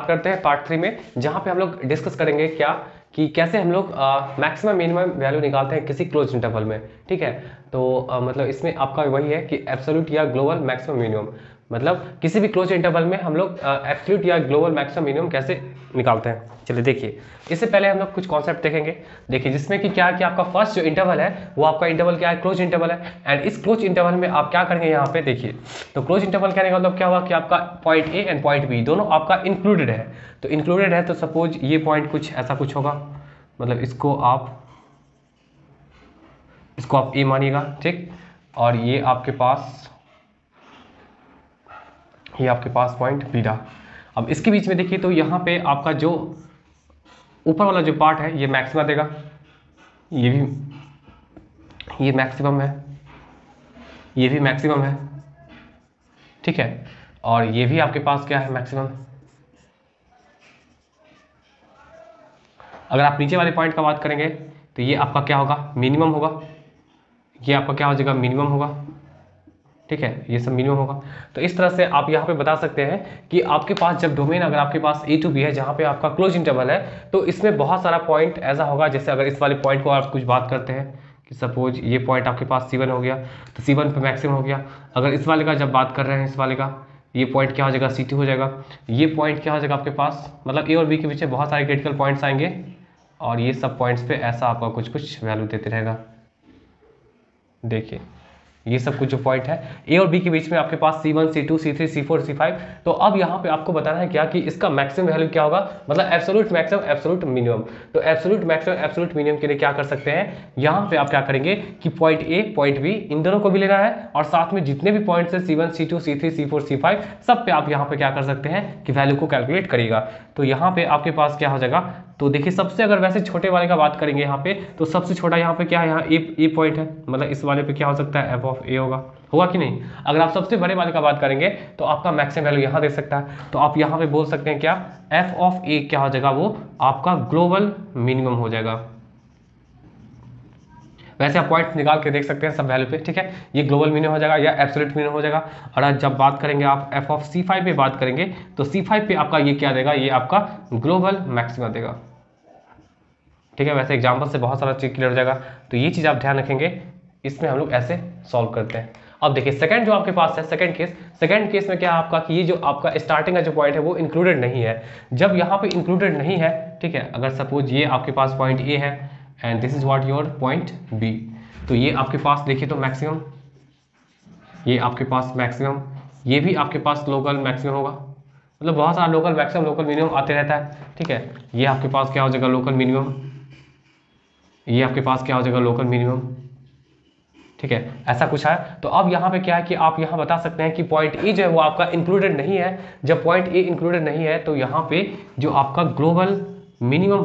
करते हैं पार्ट 3 में, जहाँ पे हम लोग डिस्कस करेंगे क्या कि कैसे हम लोग मैक्सिमम मिनिमम वैल्यू निकालते हैं किसी क्लोज इंटरवल में। ठीक है, तो मतलब इसमें आपका वही है कि एब्सोल्यूट या ग्लोबल मैक्सिमम मिनिमम, मतलब किसी भी क्लोज इंटरवल में हम लोग एब्सोल्यूट या ग्लोबल मैक्सिमम मिनिमम कैसे निकालते हैं। चलिए देखिए, इससे पहले हम लोग कुछ कॉन्सेप्ट देखेंगे। देखिए जिसमें कि क्या है कि आपका फर्स्ट जो इंटरवल है वो आपका इंटरवल क्या है, क्लोज इंटरवल है। एंड इस क्लोज इंटरवल में आप क्या करेंगे, यहाँ पे देखिए, तो क्लोज इंटरवल कहने का मतलब क्या हुआ कि आपका point A and point B दोनों आपका इंक्लूडेड है। तो इंक्लूडेड है तो सपोज ये पॉइंट कुछ ऐसा कुछ होगा, मतलब इसको आप ए मानिएगा, ठीक। और ये आपके पास पॉइंट बी रहा। अब इसके बीच में देखिए तो यहाँ पे आपका जो ऊपर वाला जो पार्ट है ये मैक्सिमा देगा, ये मैक्सिमम है, ये भी मैक्सिमम है, ठीक है। और ये भी आपके पास क्या है, मैक्सिमम। अगर आप नीचे वाले पॉइंट का बात करेंगे तो ये आपका क्या होगा, मिनिमम होगा। ये आपका क्या हो जाएगा, मिनिमम होगा, ठीक है, ये सब मिनिमम होगा। तो इस तरह से आप यहाँ पे बता सकते हैं कि आपके पास जब डोमेन अगर आपके पास ए टू बी है जहाँ पे आपका क्लोज इंटरवल है, तो इसमें बहुत सारा पॉइंट ऐसा होगा। जैसे अगर इस वाले पॉइंट को आप कुछ बात करते हैं कि सपोज ये पॉइंट आपके पास C1 हो गया, तो C1 पे मैक्सिमम हो गया। अगर इस वाले का जब बात कर रहे हैं, इस वाले का ये पॉइंट क्या हो जाएगा, C2 हो जाएगा। ये पॉइंट क्या हो जाएगा आपके पास, मतलब ए और बी के पीछे बहुत सारे क्रिटिकल पॉइंट्स आएंगे और ये सब पॉइंट्स पे ऐसा आपका कुछ कुछ वैल्यू देते रहेगा। देखिए ये सब कुछ जो पॉइंट है ए और बी के बीच में आपके पास C1 C2 C3 C4 C5। तो अब यहाँ पे आपको बताना है क्या कि इसका मैक्सिमम वैल्यू क्या होगा, मतलब एब्सोल्यूट मैक्सिमम एब्सोल्यूट मिनिमम। तो एब्सोल्यूट मैक्सिमम एब्सोल्यूट मिनिमम के लिए क्या कर सकते हैं, यहाँ पे आप क्या करेंगे कि point A point be in दोनों को भी लेना है और साथ में जितने भी पॉइंट्स है C1 C2 C3 C4 C5 सब पे आप यहाँ पे क्या कर सकते हैं कि वैल्यू को कैलकुलेट करिएगा। तो यहाँ पे आपके पास क्या हो जाएगा, तो देखिए सबसे अगर वैसे छोटे वाले का बात करेंगे यहाँ पे, तो सबसे छोटा यहाँ पे क्या है, यहाँ ए पॉइंट है, मतलब इस वाले पे क्या हो सकता है, एफ ऑफ ए होगा कि नहीं। अगर आप सबसे बड़े वाले का बात करेंगे तो आपका मैक्सिमम वैल्यू यहाँ दे सकता है। तो आप यहाँ पे बोल सकते हैं क्या, एफ ऑफ ए क्या हो जाएगा, वो आपका ग्लोबल मिनिमम हो जाएगा। वैसे आप पॉइंट निकाल के देख सकते हैं सब वैल्यू पे, ठीक है। ये ग्लोबल मिनिमम हो जाएगा या एब्सोल्यूट मिनिमम हो जाएगा। और जब बात करेंगे आप एफ ऑफ C5 पे बात करेंगे तो C5 पे आपका ये क्या देगा, ये आपका ग्लोबल मैक्सिमम देगा, ठीक है। वैसे एग्जाम्पल से बहुत सारा चीज क्लियर हो जाएगा। तो ये चीज आप ध्यान रखेंगे, इसमें हम लोग ऐसे सॉल्व करते हैं। अब देखिए सेकंड जो आपके पास है, सेकंड केस में क्या है आपका कि ये जो आपका स्टार्टिंग का जो पॉइंट है वो इंक्लूडेड नहीं है। जब यहाँ पे इंक्लूडेड नहीं है, ठीक है, अगर सपोज ये आपके पास पॉइंट ए है and this is what your point B, तो ये आपके पास देखिए तो मैक्सिमम, ये आपके पास मैक्सिमम, ये भी आपके पास लोकल मैक्सिमम होगा। मतलब बहुत सारा लोकल मैक्सिमम लोकल मिनिमम आते रहता है, ठीक है। ये आपके पास क्या हो जाएगा, लोकल मिनिमम, ये आपके पास क्या हो जाएगा, लोकल मिनिमम, ठीक है, ऐसा कुछ है। तो अब यहाँ पे क्या है कि आप यहाँ बता सकते हैं कि पॉइंट ए जो है वो आपका इंक्लूडेड नहीं है। जब पॉइंट ए इंक्लूडेड नहीं है तो यहाँ पे जो आपका ग्लोबल मिनिमम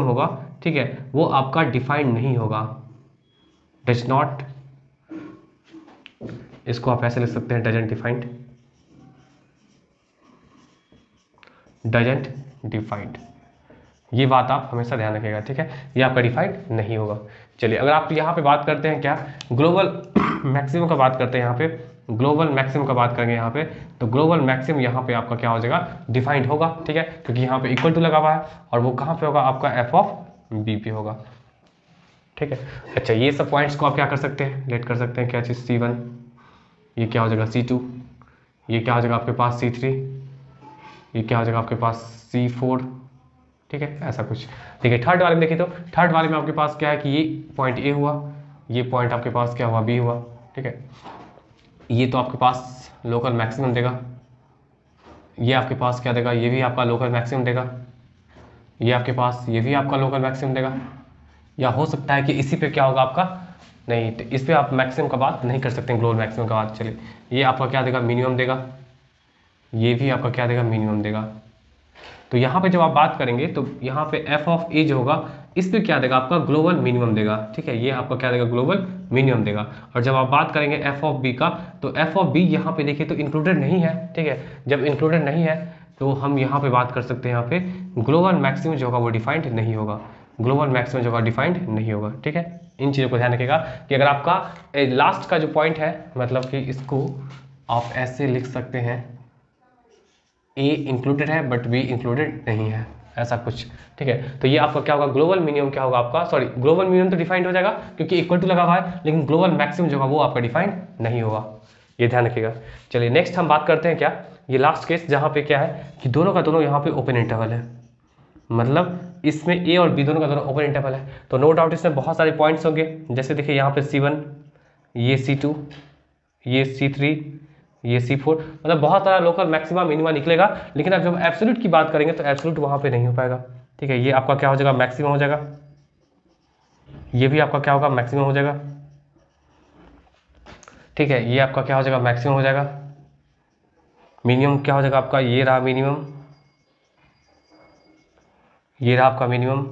होगा, ठीक है, वो आपका डिफाइंड नहीं होगा, डज नॉट, इसको आप ऐसे लिख सकते हैं, डजंट डिफाइंड। ये बात आप हमेशा ध्यान रखिएगा, ठीक है, ये आपका डिफाइंड नहीं होगा। चलिए अगर आप यहाँ पे बात करते हैं क्या, ग्लोबल मैक्सिमम का बात करते हैं, यहाँ पे ग्लोबल मैक्सिमम का बात करेंगे यहाँ पे, तो ग्लोबल मैक्सिमम यहाँ पे आपका क्या हो जाएगा, डिफाइंड होगा, ठीक है, क्योंकि यहाँ पे इक्वल टू लगा हुआ है और वो कहाँ पे होगा, आपका एफ ऑफ बी पे होगा, ठीक है। अच्छा ये सब पॉइंट्स को आप क्या कर सकते हैं, लेट कर सकते हैं क्या चीज़, C1, ये क्या हो जाएगा C2, ये क्या हो जाएगा आपके पास C3, ये क्या हो जाएगा आपके पास C4, ठीक है, ऐसा कुछ। देखिए थर्ड वाले में देखिए तो थर्ड वाले में आपके पास क्या है कि ये पॉइंट ए हुआ, ये पॉइंट आपके पास क्या हुआ, बी हुआ, ठीक है। ये तो आपके पास लोकल मैक्सिमम देगा, ये आपके पास क्या देगा, ये भी आपका लोकल मैक्सिमम देगा, ये आपके पास ये भी आपका लोकल मैक्सिमम देगा। या हो सकता है कि इसी पे क्या होगा आपका, नहीं तो इस पर आप मैक्सिमम का बात नहीं कर सकते, ग्लोबल मैक्सिमम का बात। चलिए ये आपका क्या देगा, मिनिमम देगा, ये भी आपका क्या देगा, मिनिमम देगा। तो यहाँ पे जब आप बात करेंगे तो यहाँ पे एफ ऑफ ए जो होगा इस पे क्या देगा, आपका ग्लोबल मिनिमम देगा, ठीक है, ये आपका क्या देगा, ग्लोबल मिनिमम देगा। और जब आप बात करेंगे एफ ऑफ बी का, तो एफ ऑफ बी यहाँ पे देखिए तो इंक्लूडेड नहीं है, ठीक है। जब इंक्लूडेड नहीं है तो हम यहाँ पे बात कर सकते हैं, यहाँ पे ग्लोबल मैक्सिमम जो होगा वो डिफाइंड नहीं होगा, ग्लोबल मैक्सिमम जो होगा डिफाइंड नहीं होगा, ठीक है। इन चीज़ों को ध्यान रखिएगा कि अगर आपका लास्ट का जो पॉइंट है, मतलब कि इसको आप ऐसे लिख सकते हैं, ए इंक्लूडेड है बट बी इंक्लूडेड नहीं है, ऐसा कुछ। ठीक है, तो ये आपका क्या होगा, ग्लोबल मिनिमम क्या होगा आपका, सॉरी ग्लोबल मिनिमम तो डिफाइंड हो जाएगा क्योंकि इक्वल टू लगा हुआ है, लेकिन ग्लोबल मैक्सिमम जो होगा वो आपका डिफाइंड नहीं होगा, ये ध्यान रखिएगा। चलिए नेक्स्ट हम बात करते हैं क्या, ये लास्ट केस जहाँ पे क्या है कि दोनों का दोनों यहाँ पे ओपन इंटरवल है, मतलब इसमें ए और बी दोनों का दोनों ओपन इंटरवल है, तो नो डाउट इसमें बहुत सारे पॉइंट्स होंगे। जैसे देखिए यहाँ पे C1, ये C2, ये C3, ये C4, मतलब बहुत सारा लोकल मैक्सिमम मिनिमा निकलेगा, लेकिन अब जब एब्सोल्यूट की बात करेंगे तो एब्सोल्यूट वहाँ पे नहीं हो पाएगा। ठीक है, ये आपका क्या हो जाएगा, मैक्सिमम हो जाएगा, ये भी आपका क्या होगा, मैक्सिमम हो जाएगा। ठीक है, ये आपका क्या हो जाएगा, मैक्सिमम हो जाएगा। मिनिमम क्या हो जाएगा आपका, ये रहा मिनिमम, ये रहा आपका मिनिमम।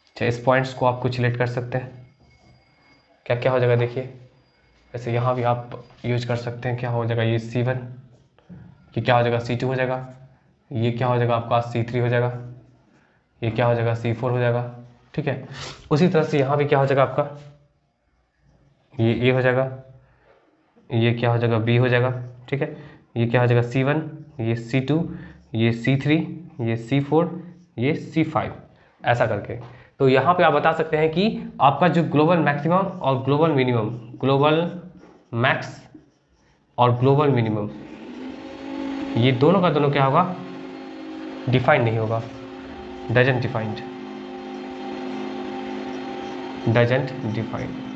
अच्छा, इस पॉइंट्स को आप कुछ सिलेक्ट कर सकते हैं, क्या क्या हो जाएगा देखिए, वैसे यहाँ भी आप यूज कर सकते हैं, क्या हो जाएगा ये C1, ये क्या हो जाएगा C2 हो जाएगा, ये क्या हो जाएगा आपका C3 हो जाएगा, ये क्या हो जाएगा C4 हो जाएगा। ठीक है, उसी तरह से यहाँ भी क्या हो जाएगा आपका, ये A हो जाएगा, ये क्या हो जाएगा B हो जाएगा। ठीक है, ये क्या हो जाएगा C1, ये C2, ये C3, ये C4, ये C5, ऐसा करके। तो यहाँ पे आप बता सकते हैं कि आपका जो ग्लोबल मैक्सिमम और ग्लोबल मिनिमम, ग्लोबल मैक्स और ग्लोबल मिनिमम, ये दोनों का दोनों क्या होगा, डिफाइंड नहीं होगा, डजंट डिफाइंड, डजंट डिफाइंड।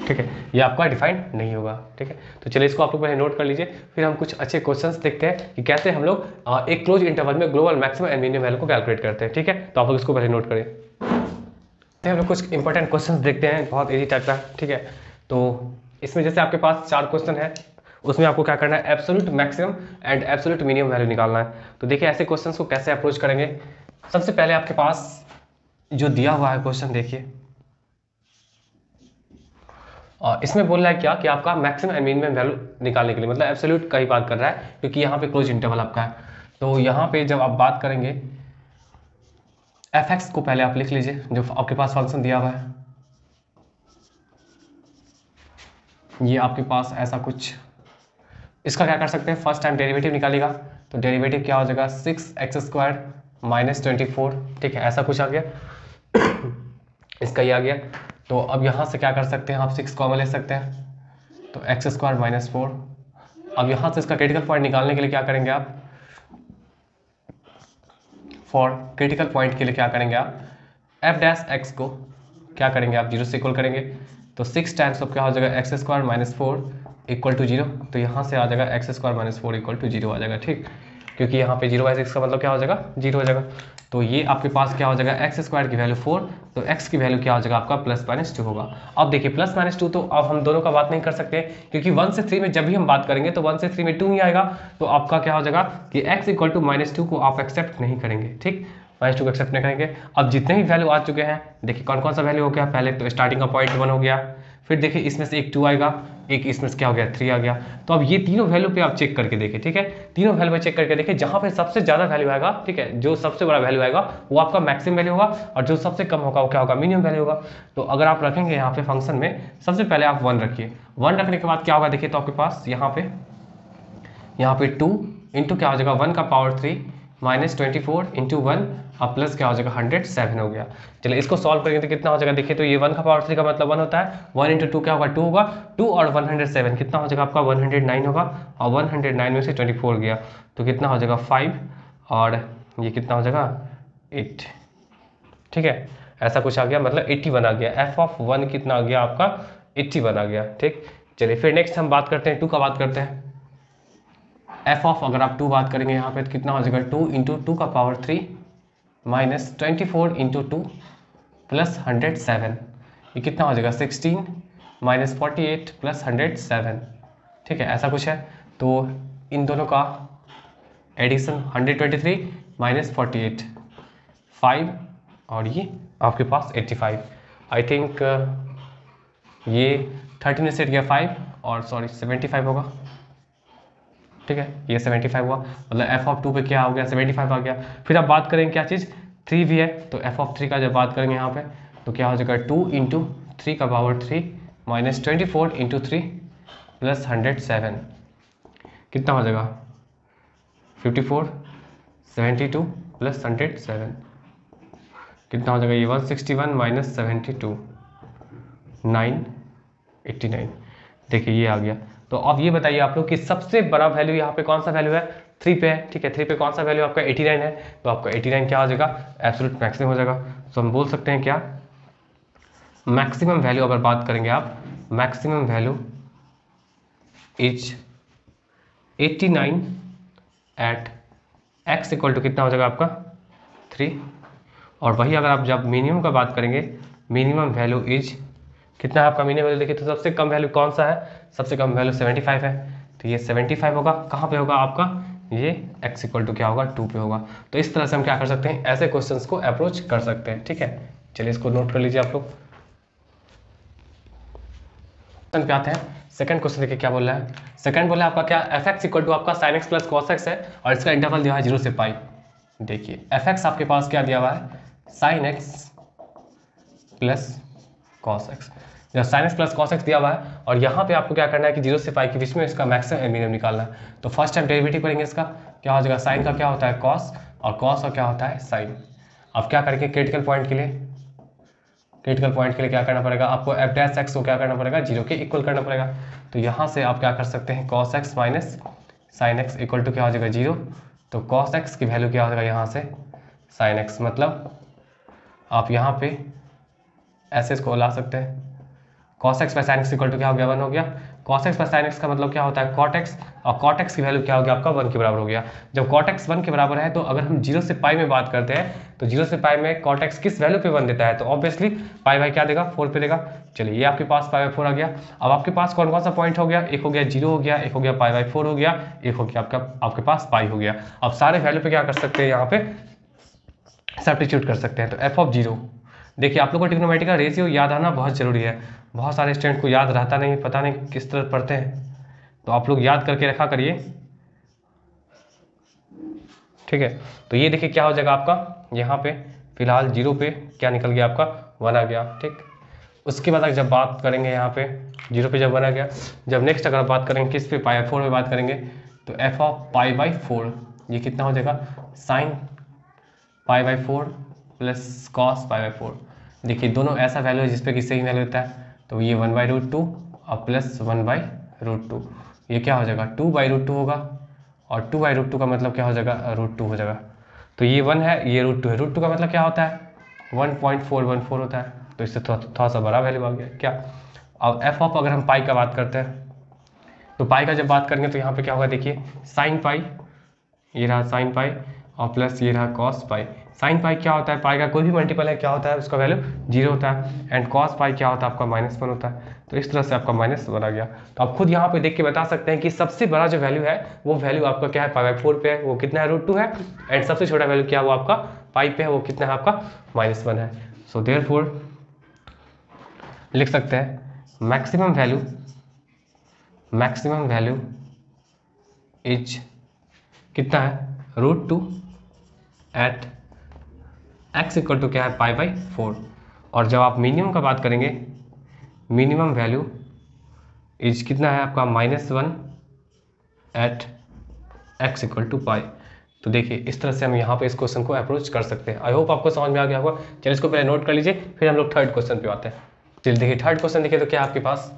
ठीक है, ये आपका डिफाइंड नहीं होगा। ठीक है, तो चलिए इसको आप लोग पहले नोट कर लीजिए, फिर हम कुछ अच्छे क्वेश्चंस देखते हैं कि कैसे हम लोग एक क्लोज इंटरवल में global maximum and minimum value को कैलकुलेट करते हैं। ठीक है, तो आप लोग इसको पहले नोट करें। हम लोग कुछ इंपॉर्टेंट क्वेश्चंस देखते हैं, बहुत इजी टाइप का। ठीक है, तो इसमें जैसे आपके पास 4 क्वेश्चन है, उसमें आपको क्या करना है, absolute maximum and absolute minimum value निकालना है। तो देखिए ऐसे क्वेश्चन को कैसे अप्रोच करेंगे। सबसे पहले आपके पास जो दिया हुआ है क्वेश्चन देखिए, इसमें बोल रहा है क्या कि आपका मैक्सिमम एंड मिनिमम वैल्यू निकालने के लिए, मतलब एब्सोल्यूट का ही बात कर रहा है क्योंकि यहाँ पे क्लोज इंटरवल आपका है। तो यहाँ पे जब आप बात करेंगे f(x) को पहले आप लिख लीजिए, जो आपके पास फंक्शन दिया हुआ है, ये आपके पास ऐसा कुछ, इसका क्या कर सकते हैं, फर्स्ट टाइम डेरिवेटिव निकालेगा, तो डेरिवेटिव क्या हो जाएगा 6x² - 24। ठीक है, ऐसा कुछ आ गया इसका ये आ गया। तो अब यहाँ से क्या कर सकते हैं, आप 6 कॉमन ले सकते हैं, तो x² - 4। अब यहाँ से इसका क्रिटिकल पॉइंट निकालने के लिए क्या करेंगे आप, फॉर क्रिटिकल पॉइंट के लिए क्या करेंगे आप, f' को क्या करेंगे आप 0 से इक्वल करेंगे, तो 6 टाइम्स अब क्या हो जाएगा x² - 4 = 0। तो यहाँ से आ जाएगा x² - 4 = 0 आ जाएगा। ठीक, क्योंकि यहाँ पे 0/6 का मतलब क्या हो जाएगा, 0 हो जाएगा। तो ये आपके पास क्या हो जाएगा, x² की वैल्यू 4, तो x की वैल्यू क्या हो जाएगा आपका +-2 होगा। अब देखिए +-2, तो अब हम दोनों का बात नहीं कर सकते क्योंकि 1 से 3 में जब भी हम बात करेंगे तो 1 से 3 में 2 ही आएगा, तो आपका क्या हो जाएगा कि x = -2 को आप एक्सेप्ट नहीं करेंगे। ठीक, -2 को एक्सेप्ट नहीं करेंगे। अब जितने भी वैल्यू आ चुके हैं, देखिए कौन कौन सा वैल्यू हो गया, पहले तो स्टार्टिंग का पॉइंट 1 हो गया, फिर देखिए इसमें से एक 2 आएगा, एक इसमें से क्या हो गया 3 आ गया। तो अब ये तीनों वैल्यू पे आप चेक करके देखिए। ठीक है, तीनों वैल्यू पे चेक करके देखिए, जहां पे सबसे ज्यादा वैल्यू आएगा, ठीक है, जो सबसे बड़ा वैल्यू आएगा वो आपका मैक्सिमम वैल्यू होगा, और जो सबसे कम होगा वो क्या होगा, मिनिमम वैल्यू होगा। तो अगर आप रखेंगे यहाँ पे फंक्शन में, सबसे पहले आप 1 रखिए, 1 रखने के बाद क्या होगा देखिए, तो आपके पास यहाँ पे 2 इंटू क्या हो जाएगा 1 का पावर 3 -24 इंटू 1 और प्लस क्या हो जाएगा 107 हो गया। चलिए इसको सॉल्व करेंगे तो कितना हो जाएगा देखिए, तो ये 1 का पावर 3 का मतलब 1 होता है, 1 इंटू 2 क्या होगा 2 होगा, 2 और 107 कितना हो जाएगा आपका 109 होगा, और 109 में से 24 गया तो कितना हो जाएगा 5, और ये कितना हो जाएगा 8। ठीक है, ऐसा कुछ आ गया, मतलब 81 आ गया, f(1) कितना आ गया आपका 81 आ गया। ठीक, चलिए फिर नेक्स्ट हम बात करते हैं 2 का बात करते हैं। f(, अगर आप 2 बात करेंगे यहाँ पे तो कितना हो जाएगा 2 इंटू 2 का पावर 3 -24 इंटू 2 प्लस 107, ये कितना हो जाएगा 16 -48 प्लस 107। ठीक है, ऐसा कुछ है। तो इन दोनों का एडिशन 123 -48 5, और ये आपके पास 85। आई थिंक ये 13 में सेट गया 5 और सॉरी 75 होगा। ठीक है, ये 75 हुआ, मतलब f(2) पे क्या हो गया 75 आ गया। फिर आप बात करेंगे क्या चीज़ 3 भी है, तो f(3) का जब बात करेंगे यहाँ पे तो क्या हो जाएगा 2 इंटू 3 का पावर 3 -24 इंटू 3 प्लस 107 कितना हो जाएगा 54, 72 प्लस 107 कितना हो जाएगा ये 161 माइनस 72 989। देखिए ये आ गया। तो अब ये बताइए आप लोग कि सबसे बड़ा वैल्यू यहाँ पे कौन सा वैल्यू है, 3 पे है, ठीक है। 3 पे कौन सा वैल्यू आपका 89 है, तो आपका 89 क्या हो जाएगा, एब्सोल्यूट मैक्सिमम हो जाएगा। तो हम बोल सकते हैं क्या, मैक्सिमम वैल्यू अगर बात करेंगे आप, maximum value is 89 at x equal to कितना हो जाएगा आपका 3। और वही अगर आप जब मिनिमम का बात करेंगे, मिनिमम वैल्यू इज कितना है आपका मिनिमम वैल्यू, देखिए तो सबसे कम वैल्यू कौन सा है, सबसे कम वैल्यू 75 है। तो ये 75 होगा, कहाँ पे होगा आपका, ये x इक्वल टू क्या होगा 2 पे होगा। तो इस तरह से हम क्या कर सकते हैं, ऐसे क्वेश्चंस को अप्रोच कर सकते हैं, ठीक है। चलिए इसको नोट कर लीजिए आप लोग। पे आते हैं, सेकंड क्वेश्चन देखिए क्या बोल रहा है। सेकंड बोला आपका क्या, एफ एक्स इक्वल टू आपका sign x plus cos x है और इसका इंटरवल दिया है 0 से पाई। देखिए एफ एक्स आपके पास क्या दिया हुआ है, sine x plus cos x. जब sine x plus cos x दिया हुआ है और यहाँ पे आपको क्या करना है कि 0 से पाई के बीच में इसका मैक्सिमम मिनिमम निकालना है। तो फर्स्ट टाइम डेरिवेटिव करेंगे इसका, क्या हो जाएगा, साइन का क्या होता है कॉस और कॉस का क्या होता है साइन। अब क्या करेंगे, क्रिटिकल पॉइंट के लिए, क्रिटिकल पॉइंट के लिए क्या करना पड़ेगा आपको, एफ डैश एक्स को क्या करना पड़ेगा 0 के इक्वल करना पड़ेगा। तो यहाँ से आप क्या कर सकते हैं, cos x minus sine x equal to क्या हो जाएगा 0। तो कॉस एक्स की वैल्यू क्या हो जाएगा यहाँ से साइन एक्स, मतलब आप यहाँ पे ऐसे इसको ला सकते हैं, cos x sine x equal to क्या हो गया 1 हो गया। cos x साइन एक्स का मतलब क्या होता है cot x, और cot x की वैल्यू क्या हो गया आपका 1 के बराबर हो गया। जब cot x 1 के बराबर है तो अगर हम 0 से पाई में बात करते हैं तो 0 से पाई में cot x किस वैल्यू पे 1 देता है, तो ऑब्वियसली पाई बाई क्या देगा 4 पे देगा। चलिए ये आपके पास पाई बाई 4 आ गया। अब आपके पास कौन कौन सा पॉइंट हो गया, एक हो गया 0 हो गया, एक हो गया पाई बाई 4 हो गया, एक हो गया आपके पास पाई हो गया। अब सारे वैल्यू पे क्या कर सकते हैं, यहाँ पे सब्स्टिट्यूट कर सकते हैं। तो एफ ऑफ 0, देखिए आप लोग को ट्रिग्नोमेट्री का रेशियो याद आना बहुत ज़रूरी है। बहुत सारे स्टूडेंट को याद रहता नहीं, पता नहीं किस तरह पढ़ते हैं, तो आप लोग याद करके रखा करिए, ठीक है। तो ये देखिए क्या हो जाएगा आपका, यहाँ पे फिलहाल 0 पे क्या निकल गया आपका 1 आ गया, ठीक। उसके बाद जब बात करेंगे यहाँ पे 0 पे जब 1 आ गया, जब नेक्स्ट अगर बात करेंगे किस पे पाई 4 पे बात करेंगे, तो एफ ऑफ पाई बाई 4 ये कितना हो जाएगा sine pi by 4 plus cos pi by 4। देखिए दोनों ऐसा वैल्यू है जिसपे कि सेम वैल्यू होता है, तो ये 1/√2 और प्लस 1/√2, ये क्या हो जाएगा 2/√2 होगा, और 2/√2 का मतलब क्या हो जाएगा √2 हो जाएगा। तो ये 1 है, ये √2 है, √2 का मतलब क्या होता है 1.414 होता है, तो इससे थोड़ा सा बड़ा वैल्यू आ गया क्या। अब एफ ऑफ अगर हम पाई का बात करते हैं, तो पाई का जब बात करेंगे तो यहाँ पे क्या होगा, देखिए साइन पाई, ये रहा साइन पाई और प्लस ये रहा कॉस पाई। साइन पाई क्या होता है, पाई का कोई भी मल्टीपल है क्या होता है उसका वैल्यू 0 होता है, एंड कॉस पाई क्या होता है आपका -1 होता है। तो इस तरह से आपका -1 आ गया। तो आप खुद यहाँ पे देख के बता सकते हैं कि सबसे बड़ा जो वैल्यू है वो वैल्यू आपका क्या है पाई बाई 4 पे है, वो कितना है √2 है, एंड सबसे छोटा वैल्यू क्या है वो आपका पाई पे है, वो कितना है आपका -1 है। सो देयरफॉर लिख सकते हैं मैक्सिमम वैल्यू इज कितना है √2 एट x इक्वल टू क्या है पाई बाई 4। और जब आप मिनिमम का बात करेंगे, मिनिमम वैल्यू इज कितना है आपका -1 एट x इक्वल टू पाई। तो देखिए इस तरह से हम यहाँ पे इस क्वेश्चन को अप्रोच कर सकते हैं। आई होप आपको समझ में आ गया होगा। चलिए इसको पहले नोट कर लीजिए, फिर हम लोग थर्ड क्वेश्चन पे आते हैं। चलिए देखिए थर्ड क्वेश्चन देखिए, तो क्या आपके पास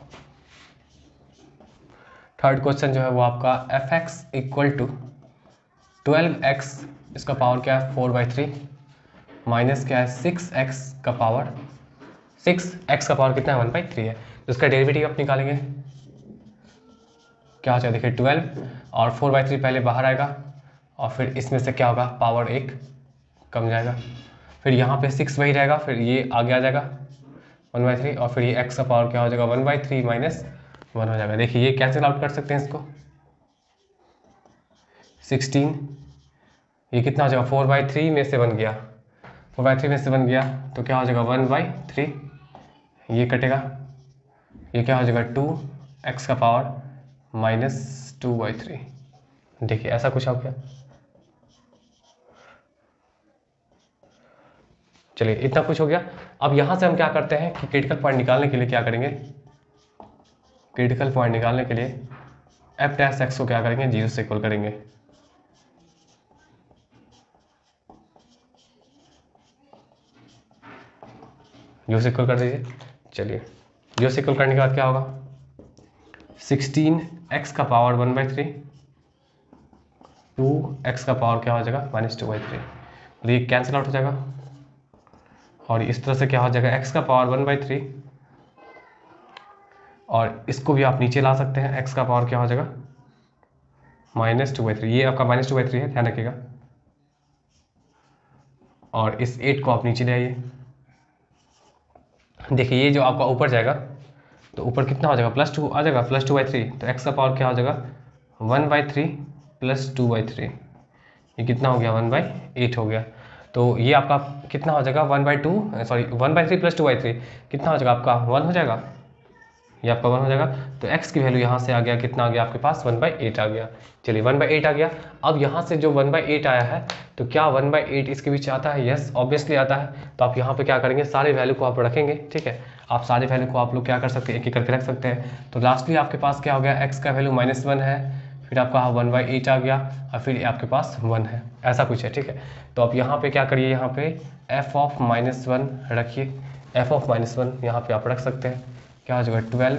थर्ड क्वेश्चन जो है वो आपका F x equal to 12x, इसका पावर क्या है 4/3 माइनस क्या है 6x का पावर, 6x का पावर कितना है 1/3 है। तो इसका डेरिवेटिव आप निकालेंगे, क्या हो जाएगा देखिए 12 और 4/3 पहले बाहर आएगा, और फिर इसमें से क्या होगा पावर 1 कम जाएगा, फिर यहाँ पे 6 वही रहेगा, फिर ये आगे आ जाएगा 1/3, और फिर ये x का पावर क्या हो जाएगा 1/3 माइनस 1 हो जाएगा। देखिए ये कैंसिल आउट कर सकते हैं इसको, 16 ये कितना हो जाएगा 4/3 में से बन गया, 4/3 में से बन गया तो क्या हो जाएगा 1/3, ये कटेगा, ये क्या हो जाएगा 2x का पावर -2/3। देखिए ऐसा कुछ हो गया। चलिए इतना कुछ हो गया। अब यहाँ से हम क्या करते हैं कि क्रिटिकल पॉइंट निकालने के लिए क्या करेंगे, क्रिटिकल पॉइंट निकालने के लिए एफ डैश एक्स को क्या करेंगे, 0 से इक्वल करेंगे। जीरो से इक्वल कर दीजिए। चलिए जीरो से इक्वल करने के बाद क्या होगा, 16x का पावर 1/3, 2x का पावर क्या हो जाएगा -2/3, और ये कैंसिल आउट हो जाएगा। और इस तरह से क्या हो जाएगा, x का पावर 1/3, और इसको भी आप नीचे ला सकते हैं, x का पावर क्या हो जाएगा -2/3, ये आपका -2/3 है, ध्यान रखिएगा। और इस 8 को आप नीचे ले आइए। देखिए ये जो आपका ऊपर जाएगा तो ऊपर कितना हो जाएगा, +2 आ जाएगा, +2/3, तो x का पावर क्या हो जाएगा 1/3 + 2/3, ये कितना हो गया 1/8 हो गया। तो ये आपका कितना हो जाएगा 1/3 + 2/3 कितना हो जाएगा आपका 1 हो जाएगा, ये आपका 1 हो जाएगा। तो x की वैल्यू यहाँ से आ गया, कितना आ गया आपके पास 1/8 आ गया। चलिए 1/8 आ गया। अब यहाँ से जो 1/8 आया है तो क्या 1/8 इसके बीच आता है, यस ऑब्वियसली आता है। तो आप यहाँ पे क्या करेंगे, सारे वैल्यू को आप रखेंगे, ठीक है। आप सारे वैल्यू को आप लोग क्या कर सकते हैं, एक एक करके रख सकते हैं। तो लास्टली आपके पास क्या हो गया, x का वैल्यू -1 है, फिर आपका 1/8 आ गया, और फिर आपके पास 1 है, ऐसा कुछ है, ठीक है। तो आप यहाँ पे क्या करिए, यहाँ पे f(-1) रखिए, f(-1) यहाँ पे आप रख सकते हैं, क्या हो जाएगा 12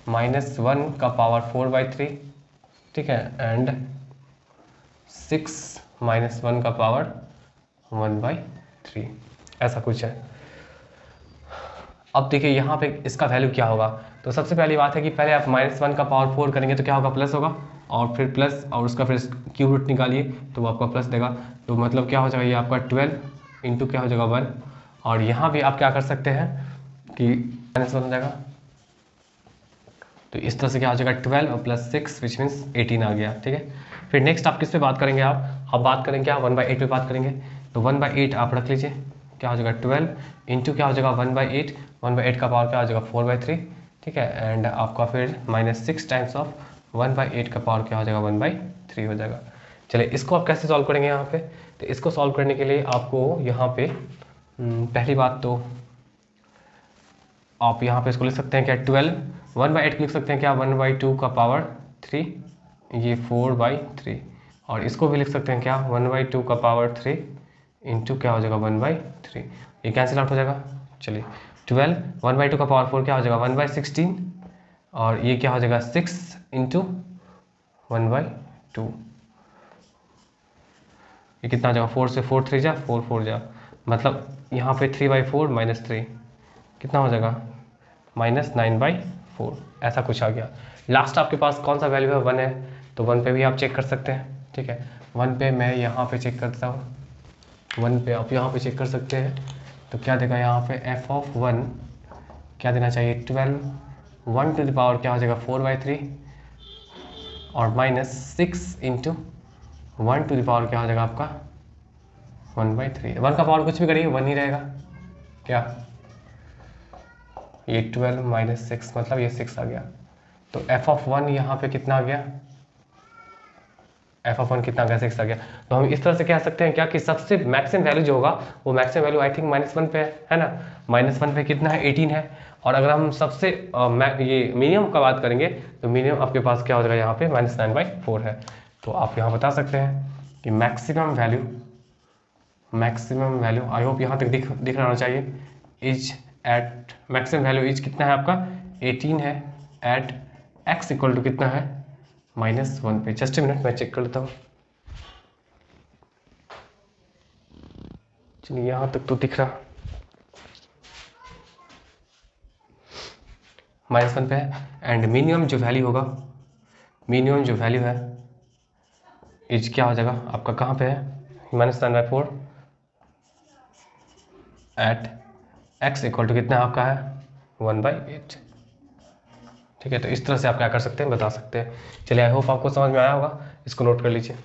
-1 का पावर 4/3, ठीक है, एंड 6 -1 का पावर 1/3, ऐसा कुछ है। अब देखिए यहाँ पे इसका वैल्यू क्या होगा। तो सबसे पहली बात है कि पहले आप -1 का पावर 4 करेंगे तो क्या होगा, प्लस होगा, और फिर प्लस और उसका फिर क्यूब रूट निकालिए तो वो आपका प्लस देगा। तो मतलब क्या हो जाएगा, ये आपका 12 इंटू क्या हो जाएगा 1, और यहाँ भी आप क्या कर सकते हैं कि -1 हो जाएगा। तो इस तरह से क्या हो जाएगा 12 और +6 विच मीन्स 18 आ गया, ठीक है। फिर नेक्स्ट आप किस पे बात करेंगे, आप बात करेंगे क्या 1/8 पे बात करेंगे। तो 1/8 आप रख लीजिए, क्या हो जाएगा 12 इंटू क्या हो जाएगा 1/8, 1/8 का पावर क्या हो जाएगा 4/3, ठीक है, एंड आपका फिर -6 टाइम्स ऑफ 1/8 का पावर क्या हो जाएगा 1/3 हो जाएगा। चलिए इसको आप कैसे सॉल्व करेंगे यहाँ पे। तो इसको सॉल्व करने के लिए आपको यहाँ पे पहली बात तो आप यहाँ पे इसको लिख सकते हैं क्या 12 1/8 लिख सकते हैं क्या 1/2 का पावर 3, ये 4/3, और इसको भी लिख सकते हैं क्या 1/2 का पावर 3 इंटू क्या हो जाएगा 1/3, ये कैंसिल आउट हो जाएगा। चलिए 12 1/2 का पावर 4 क्या हो जाएगा 1/16, और ये क्या हो जाएगा 6 इंटू 1/2, ये कितना हो जाएगा 4 से 4 3 जा 4 4 जा, मतलब यहाँ पे 3/4 -3 कितना हो जाएगा -9/4, ऐसा कुछ आ गया। लास्ट आपके पास कौन सा वैल्यू है 1 है, तो 1 पे भी आप चेक कर सकते हैं, ठीक है। 1 पे मैं यहाँ पे चेक करता हूँ, 1 पे आप यहाँ पे चेक कर सकते हैं। तो क्या देगा यहाँ पे f(1) क्या देना चाहिए 12 1 टू द पावर क्या हो जाएगा 4/3, और -6 इंटू 1 टू द पावर क्या हो जाएगा आपका 1/3। 1 का पावर कुछ भी करिए 1 ही रहेगा, क्या ये 12 - 6 मतलब ये 6 आ गया। तो f(1) यहाँ पे कितना आ गया, f(1) कितना आ गया 6 आ गया। तो हम इस तरह से कह सकते हैं क्या कि सबसे मैक्सिमम वैल्यू जो होगा वो मैक्सिमम वैल्यू आई थिंक -1 पे है ना, -1 पे कितना है 18 है। और अगर हम सबसे ये मिनिमम का बात करेंगे तो मिनिमम आपके पास क्या हो जाएगा यहाँ पे -9/4 है। तो आप यहाँ बता सकते हैं कि मैक्सिमम वैल्यू आई होप यहाँ तक दिख रहा होना चाहिए, is at maximum value is कितना है आपका 18 है, एट x इक्वल टू कितना है -1 पे। जस्ट मिनट मैं चेक कर लेता हूँ। चलिए यहाँ तक तो दिख रहा -1 पे है, एंड मिनिमम जो वैल्यू होगा, मिनिमम जो वैल्यू है इज क्या हो जाएगा आपका कहाँ पे है -9/4 एट x इक्वल टू कितना आपका है 1/8, ठीक है। तो इस तरह से आप क्या कर सकते हैं बता सकते हैं। चलिए आई होप आपको समझ में आया होगा, इसको नोट कर लीजिए।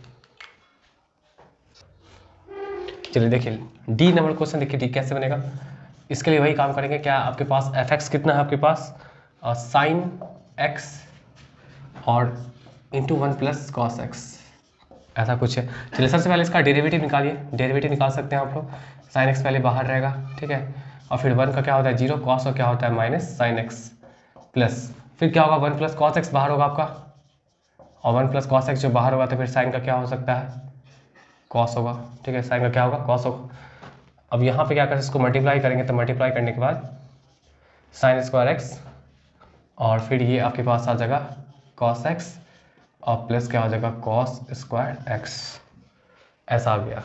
चलिए देखिए डी नंबर क्वेश्चन, देखिए डी कैसे बनेगा। इसके लिए वही काम करेंगे, क्या आपके पास f(x) कितना है आपके पास sin x और इंटू 1 + cos x, ऐसा कुछ है। चलिए सबसे पहले इसका डेरिवेटिव निकालिए, डेरिवेटिव निकाल सकते हैं आप लोग। sin x पहले बाहर रहेगा, ठीक है, और फिर 1 का क्या होता है 0, cos का क्या होता है -sin x, प्लस फिर क्या होगा 1 + cos x बाहर होगा आपका, और 1 प्लस कॉस एक्स जो बाहर होगा तो फिर साइन का क्या हो सकता है, कॉस होगा। ठीक है, साइन का क्या होगा, कॉस होगा। अब यहाँ पे क्या करें, इसको मल्टीप्लाई करेंगे तो मल्टीप्लाई करने के बाद साइन स्क्वायर एक्स और फिर ये आपके पास आ जाएगा कॉस एक्स और प्लस क्या हो जाएगा कॉस स्क्वायर एक्स, ऐसा आ गया।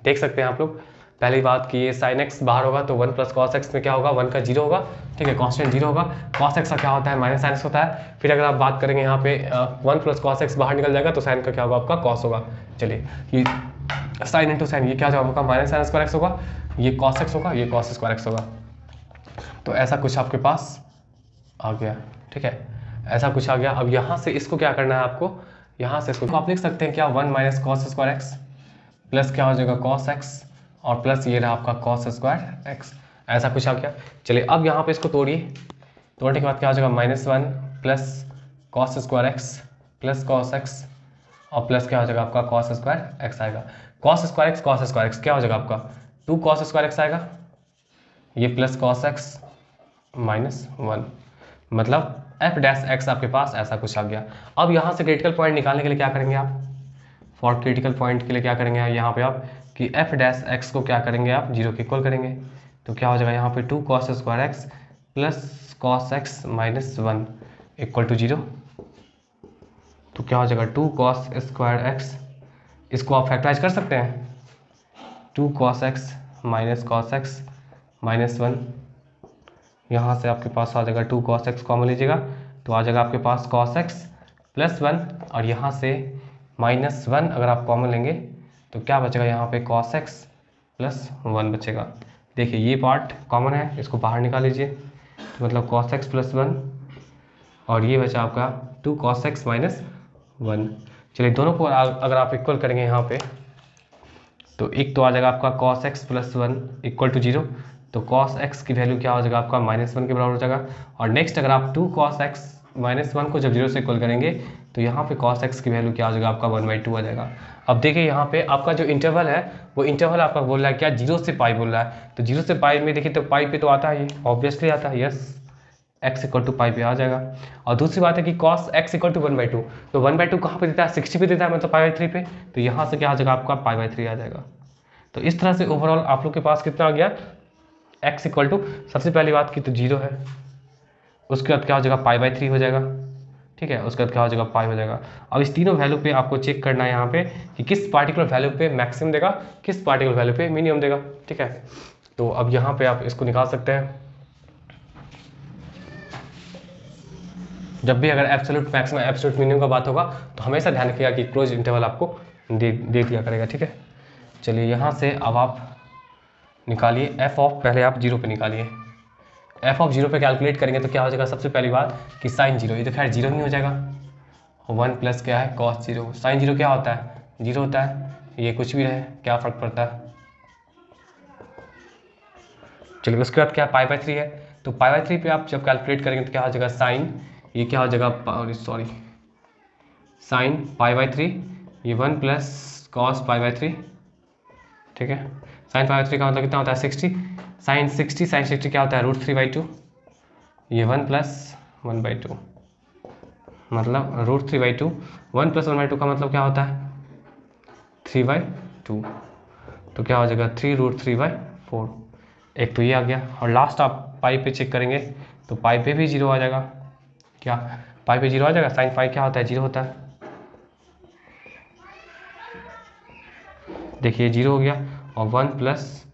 देख सकते हैं आप लोग, पहली बात कि ये साइन एक्स बाहर होगा तो 1 प्लस कॉस एक्स में क्या होगा, 1 का 0 होगा। ठीक है, कॉन्स्टेंट 0 होगा। कॉस एक्स का क्या होता है, माइनस साइन एक्स होता है। फिर अगर आप बात करेंगे यहाँ पे 1 प्लस कॉस एक्स बाहर निकल जाएगा तो साइन का क्या होगा, आपका कॉस होगा। चलिए, ये साइन इंटू साइन, ये क्या होगा आपका माइनस साइन स्क्वायर एक्स होगा, ये कॉस एक्स होगा, ये कॉस स्क्वायर एक्स होगा। तो ऐसा कुछ आपके पास आ गया। ठीक है, ऐसा कुछ आ गया। अब यहाँ से इसको क्या करना है आपको, यहाँ से इसको आप लिख सकते हैं क्या, 1 minus cos square x plus क्या हो जाएगा कॉस एक्स और प्लस ये रहा आपका कॉस स्क्वायर एक्स, ऐसा कुछ आ गया। चलिए अब यहाँ पे इसको तोड़िए, तोड़ने के बाद क्या हो जाएगा -1 plus cos square x plus cos x और प्लस क्या हो जाएगा आपका कॉस स्क्वायर एक्स आएगा। कॉस स्क्वायर एक्स क्या हो जाएगा आपका 2 कॉस स्क्वायर एक्स आएगा, ये प्लस कॉस एक्स -1, मतलब एफ डैश एक्स आपके पास ऐसा कुछ आ गया। अब यहाँ से क्रिटिकल पॉइंट निकालने के लिए क्या करेंगे आप, फॉर क्रिटिकल पॉइंट के लिए क्या करेंगे यहाँ पे आप कि एफ डैश एक्स को क्या करेंगे आप 0 के इक्वल करेंगे। तो क्या हो जाएगा यहाँ पे 2 cos square x plus cos x -1 equal to 0। तो क्या हो जाएगा 2 कॉस स्क्वायर एक्स, इसको आप फैक्टराइज कर सकते हैं, 2 cos x minus cos x -1, यहाँ से आपके पास आ जाएगा 2 कॉस एक्स कॉमन लीजिएगा तो आ जाएगा आपके पास कॉस एक्स +1 और यहाँ से -1 अगर आप कॉमन लेंगे तो क्या बचेगा यहाँ पे cos x +1 बचेगा। देखिए ये पार्ट कॉमन है, इसको बाहर निकाल लीजिए तो मतलब cos x +1 और ये बचा आपका 2 cos x -1। चलिए दोनों को अगर आप इक्वल करेंगे यहाँ पे तो एक तो आ जाएगा आपका cos x +1 इक्वल टू 0, तो cos x की वैल्यू क्या हो जाएगा आपका -1 के बराबर हो जाएगा। और नेक्स्ट अगर आप 2 cos x -1 को जब 0 से इक्वल करेंगे तो यहाँ पे cos x की वैल्यू क्या हो जाएगा आपका 1/2 आ जाएगा। अब देखिए यहाँ पे आपका जो इंटरवल है वो इंटरवल आपका बोल रहा है क्या 0 से पाई बोल रहा है, तो 0 से पाई में देखिए तो पाई पे तो आता है, ये ऑब्वियसली आता है, यस x इक्वल टू पाई पे आ जाएगा। और दूसरी बात है कि cos x इक्वल टू 1/2, तो 1/2 कहाँ पे देता है 60 पे देता है, मतलब पाई/3 पे, तो यहाँ से क्या आ जाएगा आपका पाई/3 आ जाएगा। तो इस तरह से ओवरऑल आप लोग के पास कितना आ गया, x इक्वल टू सबसे पहली बात की तो 0 है, उसके बाद क्या हो जाएगा पाई/3 हो जाएगा। ठीक है, उसके बाद क्या हो जाएगा पाई हो जाएगा। अब इस तीनों वैल्यू पे आपको चेक करना है यहाँ पे कि किस पार्टिकुलर वैल्यू पे मैक्सिमम देगा, किस पार्टिकुलर वैल्यू पे मिनिमम देगा। ठीक है, तो अब यहाँ पे आप इसको निकाल सकते हैं। जब भी अगर एब्सोल्यूट मैक्सिमम एब्सोल्यूट मिनिमम का बात होगा तो हमेशा ध्यान रखिएगा कि क्लोज इंटरवल आपको दे दिया करेगा। ठीक है, चलिए यहाँ से अब आप निकालिए एफ ऑफ, पहले आप 0 पे निकालिए, एफ ऑफ 0 पे कैलकुलेट करेंगे तो क्या हो जाएगा, सबसे पहली बात कि साइन 0, ये तो खैर 0 ही हो जाएगा, 1 प्लस क्या है कॉस 0, साइन 0 क्या होता है 0 होता है, ये कुछ भी रहे क्या फ़र्क पड़ता है। चलिए उसके बाद क्या पाई/3 है, तो पाई/3 पे आप जब कैलकुलेट करेंगे तो क्या हो जाएगा साइन, ये क्या हो जाएगा सॉरी साइन पाई/3, ये 1 प्लस कॉस पाई/3। ठीक है, साइन पाई/3 का मतलब कितना होता है 60, साइन 60 क्या होता है √3/2, ये 1 प्लस 1/2 मतलब √3/2, 1 प्लस 1/2 का मतलब क्या होता है 3/2, तो क्या हो जाएगा 3√3/4, एक तो ये आ गया। और लास्ट आप पाई पे चेक करेंगे तो पाई पे भी 0 आ जाएगा, क्या पाई पे 0 आ जाएगा, साइन पाई क्या होता है 0 होता है, देखिए 0 हो गया। और 1 प्लस,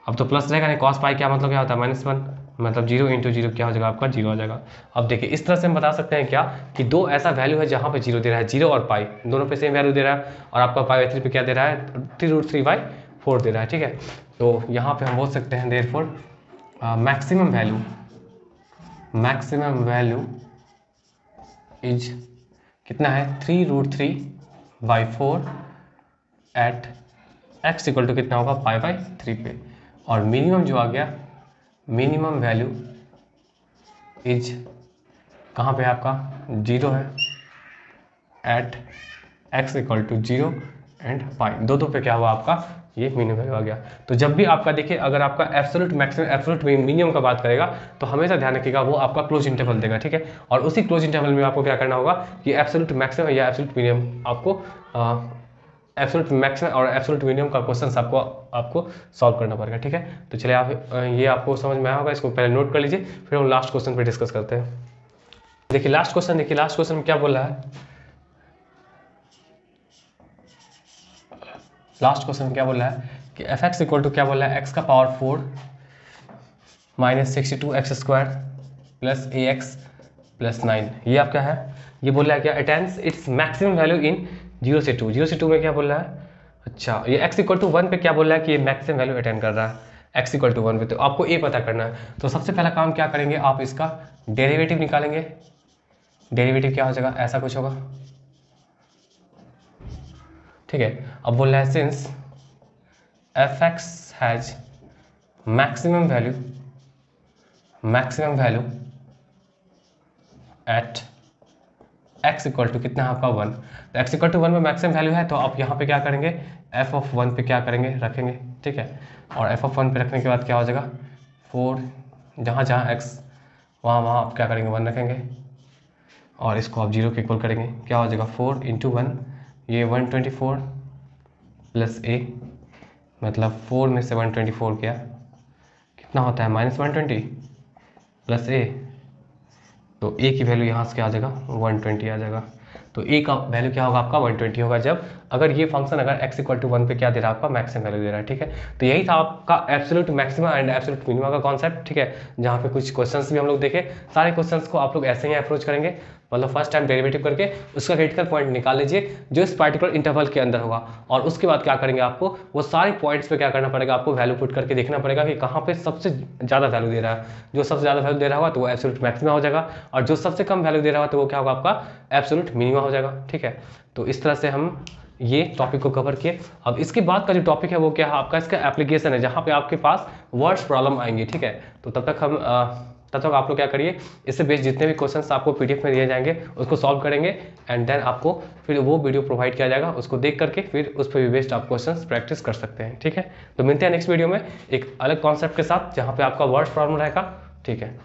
अब तो प्लस रहेगा नहीं, कॉस पाई क्या मतलब क्या होता है -1, मतलब 0 × 0 क्या हो जाएगा आपका 0 आ जाएगा। अब देखिए इस तरह से हम बता सकते हैं क्या कि दो ऐसा वैल्यू है जहाँ पे 0 दे रहा है, 0 और पाई दोनों पे सेम वैल्यू दे रहा है, और आपका पाई/3 पे क्या दे रहा है 3√3/4 दे रहा है। ठीक है, तो यहाँ पे हम बोल सकते हैं देयरफॉर मैक्सिमम वैल्यू इज कितना है 3√3/4 एट x इक्वल टू कितना होगा पाई/3 पे, और मिनिमम जो आ गया मिनिमम वैल्यू इज कहाँ पे आपका 0 है at x equal to 0 and pi, दो पे क्या हुआ आपका ये मिनिमम वैल्यू आ गया। तो जब भी आपका देखिए अगर आपका एब्सोल्यूट मैक्सिमम एब्सोल्यूट मिनिमम का बात करेगा तो हमेशा ध्यान रखिएगा वो आपका क्लोज इंटरवल देगा, ठीक है। और उसी क्लोज इंटरवल में आपको क्या करना होगा कि एब्सोल्यूट मैक्सिमम या एब्सोल्यूट मिनिमम आपको एब्सोल्यूट मैक्सिमम और एब्सोल्यूट मिनिमम का क्वेश्चन आपको सॉल्व करना पड़ेगा, ठीक है। तो चलिए आप ये आपको समझ में आया होगा, इसको पहले नोट कर लीजिए, फिर हम लास्ट क्वेश्चन पे डिस्कस करते हैं। देखिए लास्ट क्वेश्चन में क्या बोल रहा है, लास्ट क्वेश्चन में क्या बोल रहा है कि एफ एक्स इक्वल टू क्या बोल रहा है, एक्स का power 4 minus 62 x square plus a x plus 9, ये आपका है। ये बोल रहा है क्या, attains its maximum value in 0 से 2, 0 से 2 में क्या बोल रहा है, अच्छा ये एक्स इक्वल टू 1 पे क्या बोल रहा है कि ये मैक्सिमम वैल्यू अटेंड कर रहा है एक्स इक्वल टू 1 पे। तो आपको ए पता करना है, तो सबसे पहला काम क्या करेंगे, आप इसका डेरिवेटिव निकालेंगे। डेरिवेटिव क्या हो जाएगा, ऐसा कुछ होगा, ठीक है। अब बोल रहा है since f x has maximum value at x equal to कितना है आपका 1, तो एक्स इक्वल टू 1 में मैक्सिमम वैल्यू है, तो आप यहाँ पे क्या करेंगे, एफ ऑफ 1 पे क्या करेंगे, रखेंगे, ठीक है। और एफ ऑफ 1 पे रखने के बाद क्या हो जाएगा, 4 जहाँ जहाँ एक्स वहाँ आप क्या करेंगे 1 रखेंगे, और इसको आप 0 के इक्वल करेंगे, क्या हो जाएगा 4 इंटू 1, ये 124 प्लस ए, मतलब 4 में से 124 गया, कितना होता है -120 प्लस ए, तो ए की वैल्यू यहाँ से क्या आ जाएगा 120 आ जाएगा। तो ए का वैल्यू क्या होगा आपका 120 होगा जब अगर ये फंक्शन अगर x इक्वल टू 1 पे क्या दे रहा है आपका मैक्सिमम वैल्यू दे रहा है, ठीक है। तो यही था आपका absolute maxima and absolute minima का कॉन्सेप्ट, ठीक है। जहाँ पे कुछ क्वेश्चंस भी हम लोग देखे, सारे क्वेश्चंस को आप लोग ऐसे ही अप्रोच करेंगे, मतलब फर्स्ट टाइम डेरिवेटिव करके उसका क्रिटिकल पॉइंट निकाल लीजिए जो इस पार्टिकुलर इंटरवल के अंदर होगा, और उसके बाद क्या करेंगे आपको वो सारे पॉइंट्स पे क्या करना पड़ेगा, आपको वैल्यू पुट करके देखना पड़ेगा कि कहाँ पे सबसे ज़्यादा वैल्यू दे रहा है। जो सबसे ज़्यादा वैल्यू दे रहा होगा तो वो एब्सोल्यूट मैक्सिमा हो जाएगा, और जो सबसे कम वैल्यू दे रहा होगा तो वो क्या होगा आपका एब्सोल्यूट मिनिमा हो जाएगा, ठीक है। तो इस तरह से हम ये टॉपिक को कवर किए। अब इसके बाद का जो टॉपिक है वो क्या है आपका, इसका एप्लीकेशन है, जहाँ पे आपके पास वर्ड्स प्रॉब्लम आएंगी, ठीक है। तो तब तक आप लोग क्या करिए, इससे बेस्ड जितने भी क्वेश्चंस आपको पीडीएफ में दिए जाएंगे उसको सॉल्व करेंगे, एंड देन आपको फिर वो वीडियो प्रोवाइड किया जाएगा, उसको देख करके फिर उस पर भी बेस्ड आप क्वेश्चंस प्रैक्टिस कर सकते हैं, ठीक है। तो मिलते हैं नेक्स्ट वीडियो में एक अलग कॉन्सेप्ट के साथ जहाँ पे आपका वर्ड्स प्रॉब्लम रहेगा, ठीक है।